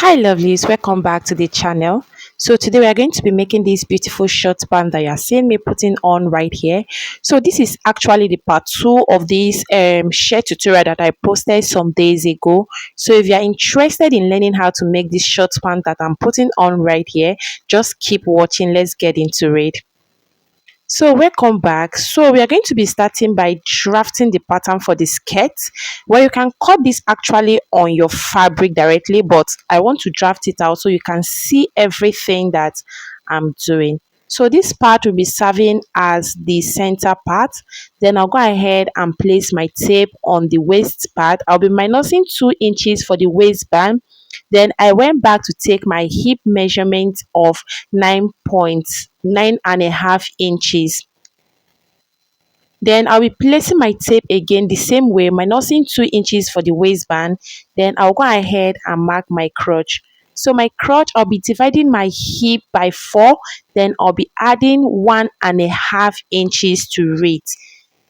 Hi lovelies, welcome back to the channel. So today we are going to be making this beautiful short band that you are seeing me putting on right here. So this is actually the part 2 of this shirt tutorial that I posted some days ago. So if you are interested in learning how to make this short band that I'm putting on right here, just keep watching. Let's get into it. So welcome back. So we are going to be starting by drafting the pattern for the skirt, where you can cut this actually on your fabric directly, but I want to draft it out so you can see everything that I'm doing. So this part will be serving as the center part. Then I'll go ahead and place my tape on the waist part. I'll be minusing 2 inches for the waistband. Then I went back to take my hip measurement of 9.9.5 inches. Then I'll be placing my tape again the same way, minusing 2 inches for the waistband. Then I'll go ahead and mark my crotch. So my crotch, I'll be dividing my hip by 4. Then I'll be adding 1.5 inches to it.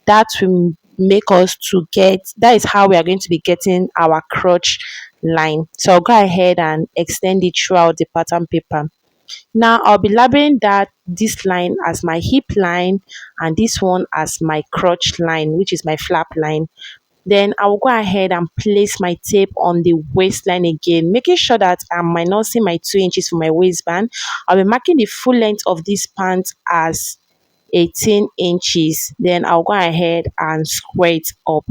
That will make us to get, that is how we are going to be getting our crotch line. So I'll go ahead and extend it throughout the pattern paper. Now I'll be labeling that this line as my hip line and this one as my crotch line, which is my flap line. Then I will go ahead and place my tape on the waistline again, making sure that I'm minusing my 2 inches for my waistband. I'll be marking the full length of this pant as 18 inches. Then I'll go ahead and square it up.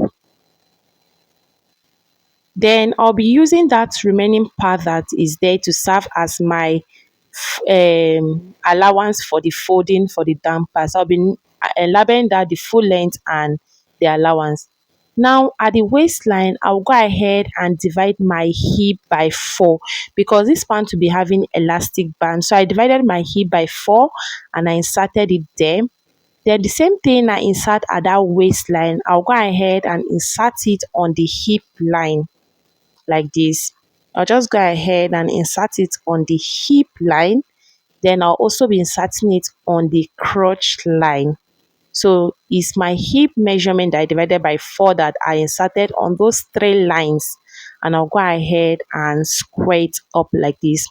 Then I'll be using that remaining part that is there to serve as my allowance for the folding for the damper. So I'll be labeling that the full length and the allowance. Now at the waistline, I'll go ahead and divide my hip by 4 because this pant will be having elastic band. So I divided my hip by 4 and I inserted it there. Then the same thing I insert at that waistline, I'll go ahead and insert it on the hip line like this. I'll just go ahead and insert it on the hip line. Then I'll also be inserting it on the crotch line. So it's my hip measurement that I divided by 4 that I inserted on those 3 lines. And I'll go ahead and square it up like this.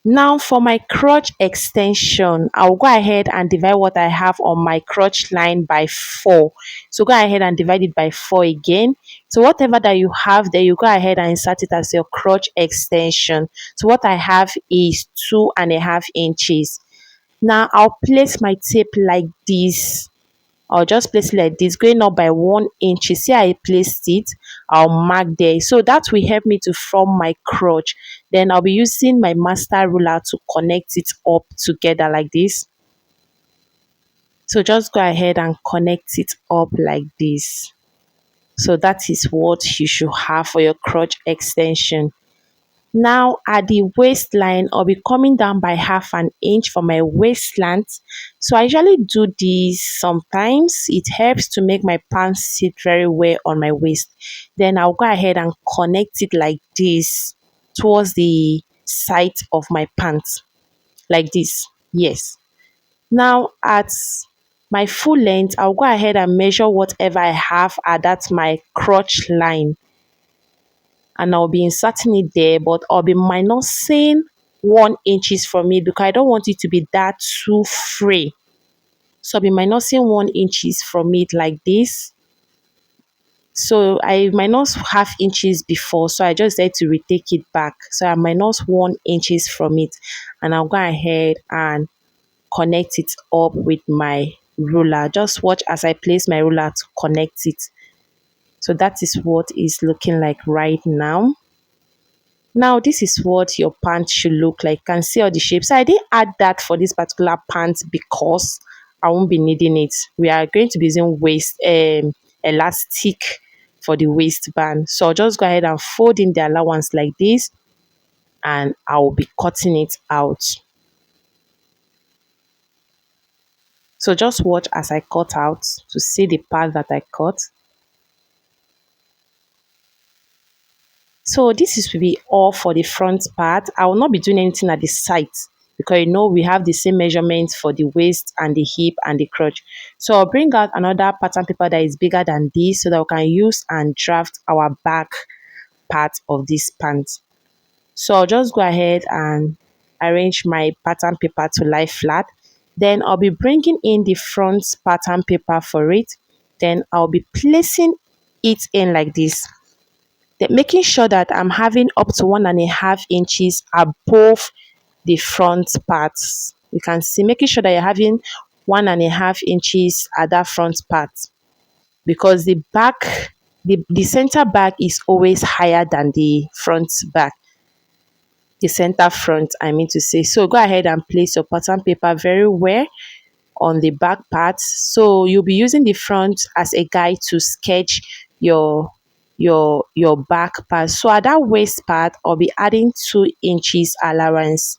Now for my crotch extension, I'll go ahead and divide what I have on my crotch line by 4. So go ahead and divide it by 4 again. So whatever that you have there, you go ahead and insert it as your crotch extension. So what I have is 2.5 inches. Now I'll place my tape like this. I'll just place it like this, going up by 1 inch. You see I placed it, I'll mark there. So that will help me to form my crotch. Then I'll be using my master ruler to connect it up together like this. So just go ahead and connect it up like this. So that is what you should have for your crotch extension. Now at the waistline, I'll be coming down by 1/2 inch for my waist length. So I usually do this sometimes. It helps to make my pants sit very well on my waist. Then I'll go ahead and connect it like this towards the side of my pants. Like this. Yes. Now at my full length, I'll go ahead and measure whatever I have at that my crotch line. And I'll be inserting it there, but I'll be minusing 1 inches from it because I don't want it to be that too free. So I'll be minusing 1 inches from it like this. So I minus 1/2 inches before, so I just had to retake it back. So I minus 1 inches from it, and I'll go ahead and connect it up with my ruler. Just watch as I place my ruler to connect it. So that is what it's looking like right now. Now this is what your pants should look like. You can see all the shapes. So I didn't add that for this particular pants because I won't be needing it. We are going to be using waist elastic for the waistband. So I'll just go ahead and fold in the allowance like this, and I will be cutting it out. So just watch as I cut out to see the part that I cut. So this is will be all for the front part. I will not be doing anything at the side because you know we have the same measurements for the waist and the hip and the crotch. So I'll bring out another pattern paper that is bigger than this so that we can use and draft our back part of this pants. So I'll just go ahead and arrange my pattern paper to lie flat. Then I'll be bringing in the front pattern paper for it. Then I'll be placing it in like this. Then making sure that I'm having up to 1.5 inches above the front parts. You can see, making sure that you're having 1.5 inches at that front part, because the center back is always higher than the front back, the center front, I mean to say. So go ahead and place your pattern paper very well on the back part. So you'll be using the front as a guide to sketch your back part. So at that waist part, I'll be adding 2 inches allowance.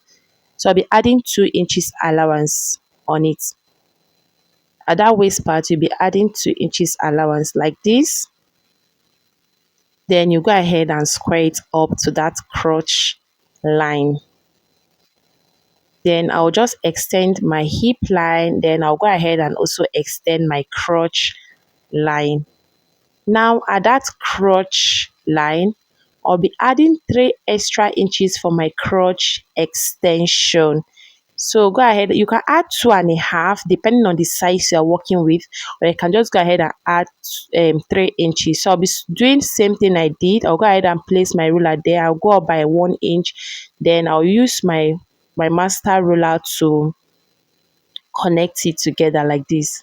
So I'll be adding 2 inches allowance on it. At that waist part, you'll be adding 2 inches allowance like this. Then you go ahead and square it up to that crotch line. Then I'll just extend my hip line. Then I'll go ahead and also extend my crotch line. Now at that crotch line, I'll be adding 3 extra inches for my crotch extension. So go ahead, you can add 2.5 depending on the size you're working with, or you can just go ahead and add 3 inches. So I'll be doing the same thing I did. I'll go ahead and place my ruler there. I'll go up by 1 inch. Then I'll use my master ruler to connect it together like this.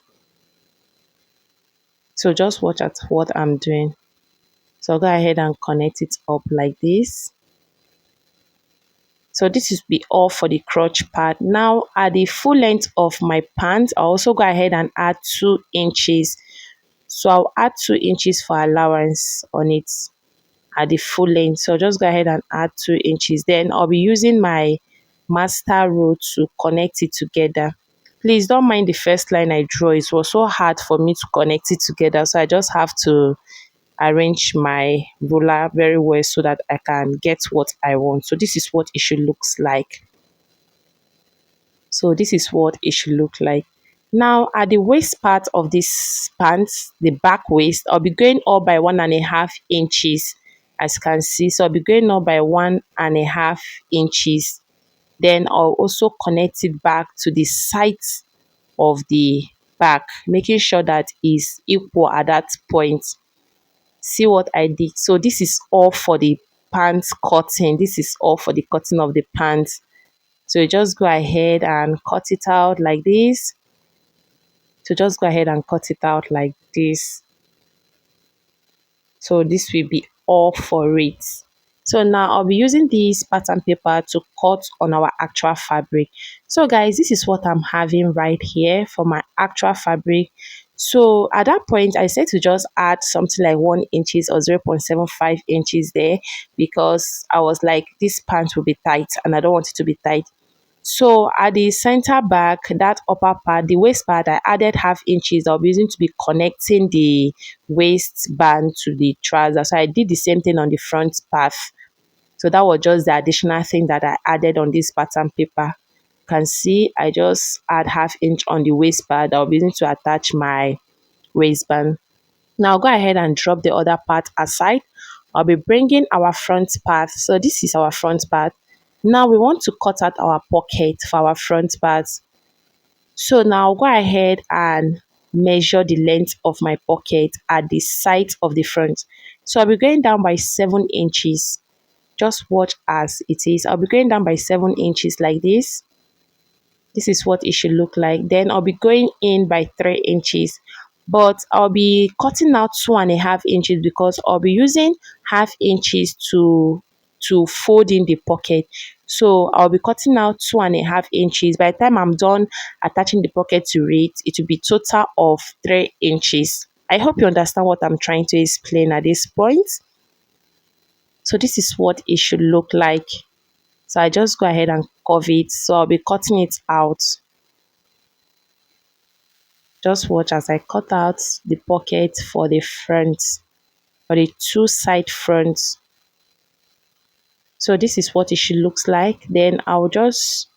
So just watch at what I'm doing. So I'll go ahead and connect it up like this. So this is be all for the crotch part. Now at the full length of my pants, I'll also go ahead and add 2 inches. So I'll add 2 inches for allowance on it at the full length. So just go ahead and add 2 inches. Then I'll be using my master rule to connect it together. Please don't mind the first line I draw. It was so hard for me to connect it together. So I just have to arrange my ruler very well so that I can get what I want. So this is what it should looks like. So this is what it should look like. Now at the waist part of this pants, the back waist, I'll be going up by 1.5 inches, as you can see. So I'll be going up by 1.5 inches. Then I'll also connect it back to the sides of the back, making sure that is equal at that point. See what I did? So this is all for the pants cutting. This is all for the cutting of the pants. So you just go ahead and cut it out like this. So just go ahead and cut it out like this. So this will be all for it. So now I'll be using this pattern paper to cut on our actual fabric. So guys, this is what I'm having right here for my actual fabric. So at that point, I said to just add something like 1 inches or 0.75 inches there, because I was like, this pants will be tight and I don't want it to be tight. So at the center back, that upper part, the waist part, I added 0.5 inches. I'll be using to be connecting the waistband to the trouser. So I did the same thing on the front part. So that was just the additional thing that I added on this pattern paper. You can see I just add 0.5 inch on the waistband. I'll be using to attach my waistband. Now go ahead and drop the other part aside. I'll be bringing our front part. So this is our front part. Now we want to cut out our pocket for our front part. So now I'll go ahead and measure the length of my pocket at the side of the front. So I'll be going down by 7 inches. Just watch as it is. I'll be going down by 7 inches like this. This is what it should look like. Then I'll be going in by 3 inches. But I'll be cutting out 2.5 inches because I'll be using 0.5 inches to fold in the pocket. So I'll be cutting out 2.5 inches. By the time I'm done attaching the pocket to it, it will be total of 3 inches. I hope you understand what I'm trying to explain at this point. So this is what it should look like. So I just go ahead and curve it. So I'll be cutting it out. Just watch as I cut out the pocket for the front, for the two side fronts. So this is what it should look like. Then I'll just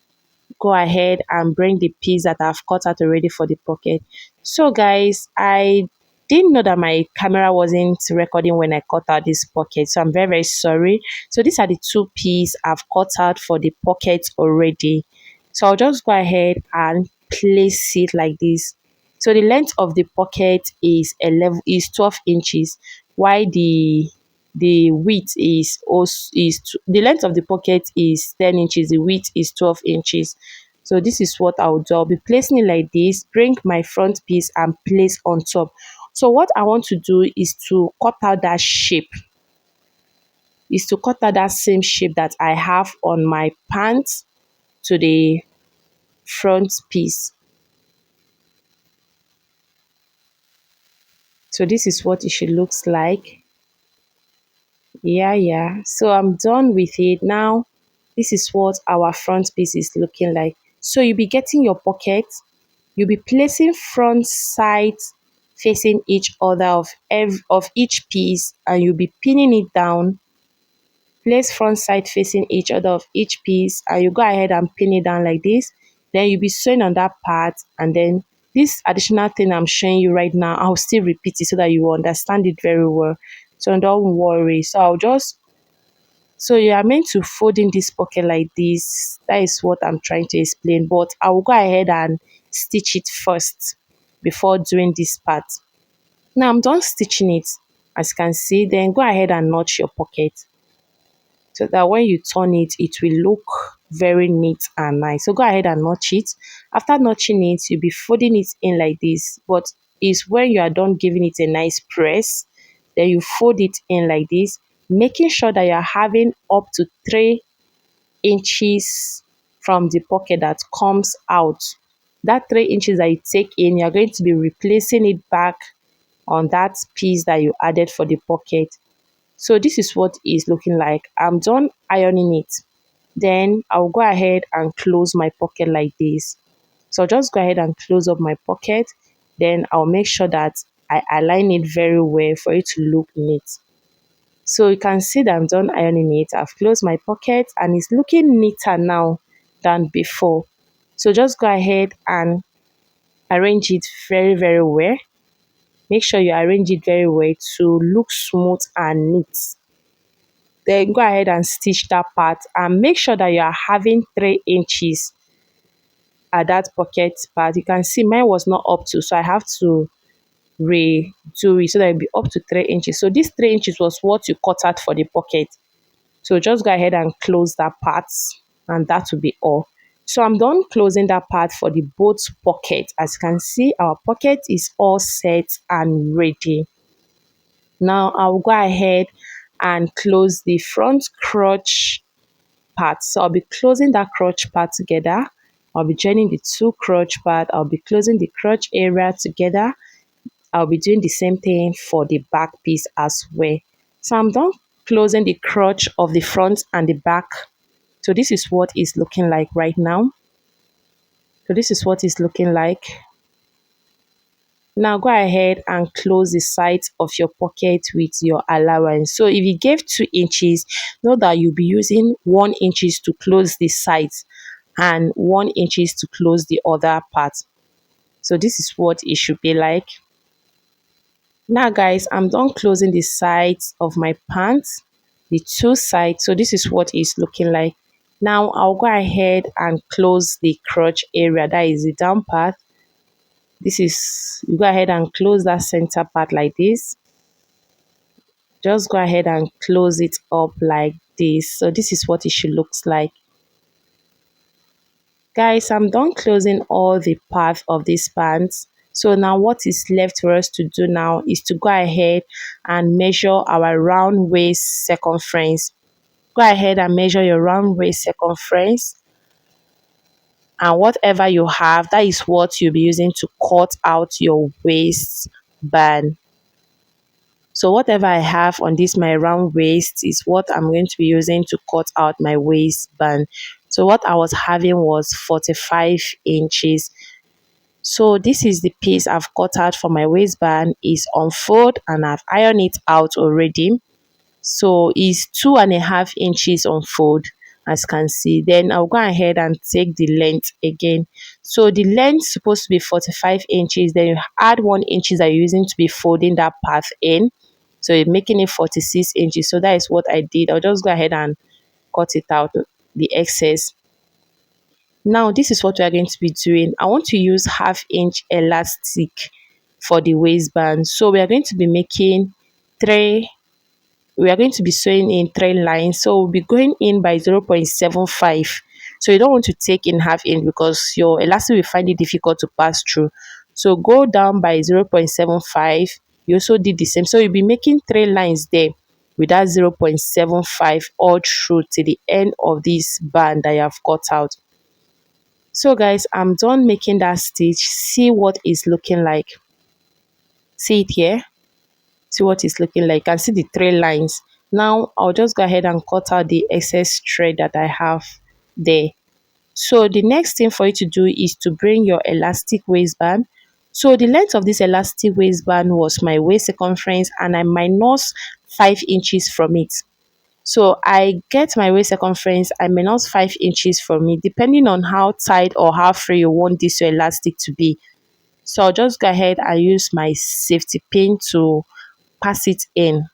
go ahead and bring the piece that I've cut out already for the pocket. So guys, I didn't know that my camera wasn't recording when I cut out this pocket, so I'm very very sorry. So these are the two pieces I've cut out for the pocket already. So I'll just go ahead and place it like this. So the length of the pocket is 12 inches, while the width is also the length of the pocket is 10 inches, the width is 12 inches. So this is what I'll do. I'll be placing it like this, bring my front piece and place on top. So what I want to do is to cut out that shape, is to cut out that same shape that I have on my pants to the front piece. So this is what it should looks like. Yeah, so I'm done with it now. This is what our front piece is looking like. So you'll be getting your pocket, you'll be placing front sides facing each other of each piece, and you'll be pinning it down. Place front side facing each other of each piece, and you go ahead and pin it down like this. Then you'll be sewing on that part, and then this additional thing I'm showing you right now, I'll still repeat it so that you will understand it very well. So don't worry. So you are meant to fold in this pocket like this. That is what I'm trying to explain. But I will go ahead and stitch it first before doing this part. Now I'm done stitching it. As you can see, then go ahead and notch your pocket, so that when you turn it, it will look very neat and nice. So go ahead and notch it. After notching it, you'll be folding it in like this. But it's when you are done giving it a nice press, then you fold it in like this, making sure that you are having up to 3 inches from the pocket that comes out. That 3 inches that you take in, you're going to be replacing it back on that piece that you added for the pocket. So this is what it's looking like. I'm done ironing it. Then I'll go ahead and close my pocket like this. So just go ahead and close up my pocket. Then I'll make sure that I align it very well for it to look neat. So you can see that I'm done ironing it. I've closed my pocket and it's looking neater now than before. So just go ahead and arrange it very very well. Make sure you arrange it very well to look smooth and neat. Then go ahead and stitch that part and make sure that you are having 3 inches at that pocket part. You can see mine was not up to, so I have to redo it so that it'll be up to 3 inches. So this 3 inches was what you cut out for the pocket. So just go ahead and close that part, and that will be all. So I'm done closing that part for the both pocket. As you can see, our pocket is all set and ready. Now I'll go ahead and close the front crotch part. So I'll be closing that crotch part together. I'll be joining the two crotch part. I'll be closing the crotch area together. I'll be doing the same thing for the back piece as well. So I'm done closing the crotch of the front and the back. So this is what it's looking like right now. So this is what it's looking like. Now go ahead and close the sides of your pocket with your allowance. So if you gave 2 inches, know that you'll be using 1 inches to close the sides and 1 inches to close the other part. So this is what it should be like. Now guys, I'm done closing the sides of my pants, the two sides. So this is what it's looking like. Now I'll go ahead and close the crotch area, that is the down part. This is, you go ahead and close that center part like this. Just go ahead and close it up like this. So this is what it should looks like. Guys, I'm done closing all the parts of this pants. So now what is left for us to do now is to go ahead and measure our round waist circumference. Go ahead and measure your round waist circumference, and whatever you have, that is what you'll be using to cut out your waistband. So whatever I have on this my round waist is what I'm going to be using to cut out my waistband. So what I was having was 45 inches. So this is the piece I've cut out for my waistband. Is on fold and I've ironed it out already. So it's 2.5 inches on fold. as you can see. Then I'll go ahead and take the length again. So the length is supposed to be 45 inches. Then you add 1 inches that you're using to be folding that part in. So you're making it 46 inches. So that is what I did. I'll just go ahead and cut it out, the excess. Now this is what we are going to be doing. I want to use 1/2 inch elastic for the waistband. So we are going to be making three we are going to be sewing in 3 lines, so we'll be going in by 0.75. So you don't want to take in 1/2 inch because your elastic will find it difficult to pass through. So go down by 0.75. You also did the same, so you'll be making 3 lines there with that 0.75 all through to the end of this band that you have cut out. So guys, I'm done making that stitch. See what it's looking like. See it here. See what it's looking like. You can see the 3 lines. Now I'll just go ahead and cut out the excess thread that I have there. So the next thing for you to do is to bring your elastic waistband. So the length of this elastic waistband was my waist circumference, and I minus 5 inches from it. So I get my waist circumference, I minus 5 inches from it, depending on how tight or how free you want this your elastic to be. So I'll just go ahead and use my safety pin to pass it in.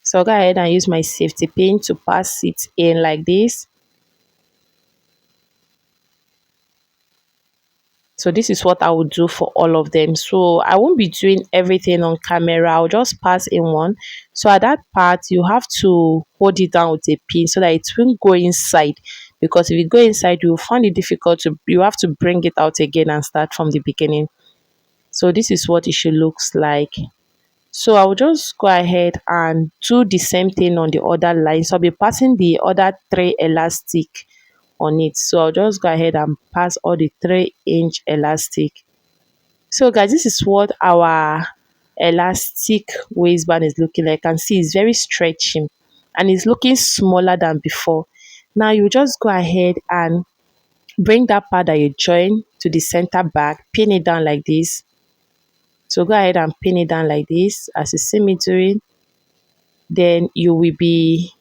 So I'll go ahead and use my safety pin to pass it in like this. So this is what I will do for all of them. So I won't be doing everything on camera. I'll just pass in one. So at that part, you have to hold it down with a pin so that it won't go inside. Because if you go inside, you'll find it difficult to, you have to bring it out again and start from the beginning. So this is what it should looks like. So I'll just go ahead and do the same thing on the other line. So I'll be passing the other 3 elastic on it. So I'll just go ahead and pass all the 3-inch elastic. So guys, this is what our elastic waistband is looking like. You can see it's very stretchy and it's looking smaller than before. Now you just go ahead and bring that part that you join to the center back, pin it down like this. So go ahead and pin it down like this as you see me doing. Then you will be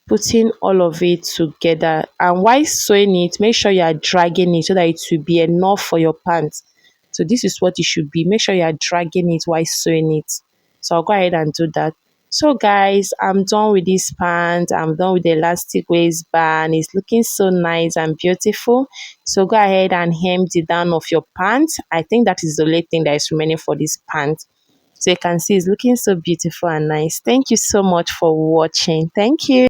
putting all of it together, and while sewing it, make sure you are dragging it so that it will be enough for your pants. So this is what it should be. Make sure you are dragging it while sewing it. So I'll go ahead and do that. So guys, I'm done with this pant. I'm done with the elastic waistband. It's looking so nice and beautiful. So go ahead and hem the down of your pants. I think that is the only thing that is remaining for this pant. So you can see it's looking so beautiful and nice. Thank you so much for watching. Thank you.